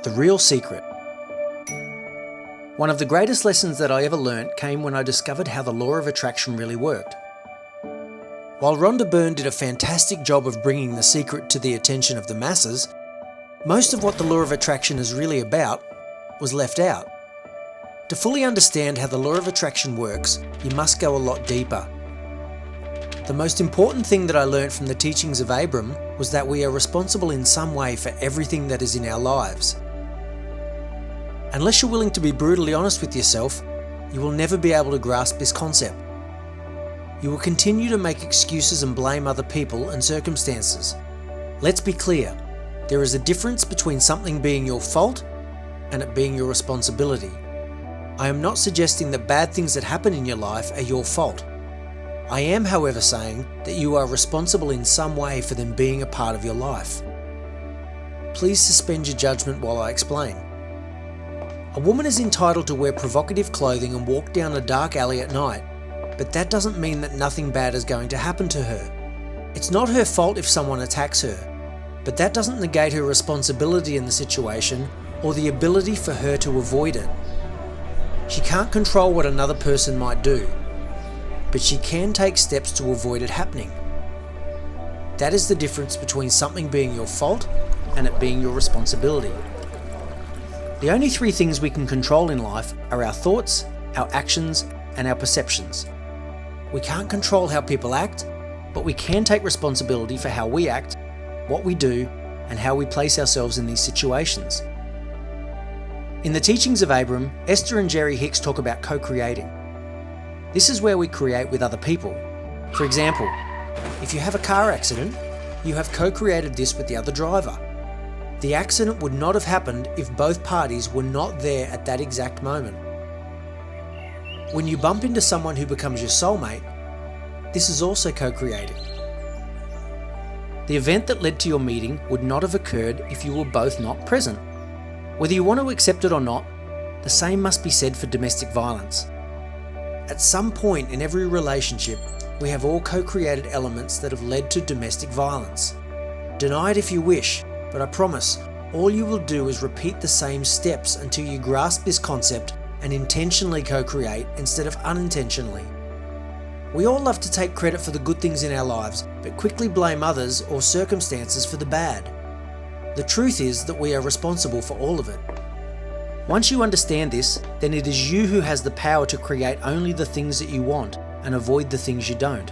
The real secret. One of the greatest lessons that I ever learnt came when I discovered how the law of attraction really worked. While Rhonda Byrne did a fantastic job of bringing the secret to the attention of the masses, most of what the law of attraction is really about was left out. To fully understand how the law of attraction works, you must go a lot deeper. The most important thing that I learnt from the teachings of Abram was that we are responsible in some way for everything that is in our lives. Unless you're willing to be brutally honest with yourself, you will never be able to grasp this concept. You will continue to make excuses and blame other people and circumstances. Let's be clear, there is a difference between something being your fault and it being your responsibility. I am not suggesting that bad things that happen in your life are your fault. I am, however, saying that you are responsible in some way for them being a part of your life. Please suspend your judgment while I explain. A woman is entitled to wear provocative clothing and walk down a dark alley at night, but that doesn't mean that nothing bad is going to happen to her. It's not her fault if someone attacks her, but that doesn't negate her responsibility in the situation or the ability for her to avoid it. She can't control what another person might do, but she can take steps to avoid it happening. That is the difference between something being your fault and it being your responsibility. The only three things we can control in life are our thoughts, our actions, and our perceptions. We can't control how people act, but we can take responsibility for how we act, what we do, and how we place ourselves in these situations. In the teachings of Abram, Esther and Jerry Hicks talk about co-creating. This is where we create with other people. For example, if you have a car accident, you have co-created this with the other driver. The accident would not have happened if both parties were not there at that exact moment. When you bump into someone who becomes your soulmate, this is also co-creating. The event that led to your meeting would not have occurred if you were both not present. Whether you want to accept it or not, the same must be said for domestic violence. At some point in every relationship, we have all co-created elements that have led to domestic violence. Deny it if you wish, but I promise, all you will do is repeat the same steps until you grasp this concept and intentionally co-create instead of unintentionally. We all love to take credit for the good things in our lives, but quickly blame others or circumstances for the bad. The truth is that we are responsible for all of it. Once you understand this, then it is you who has the power to create only the things that you want and avoid the things you don't.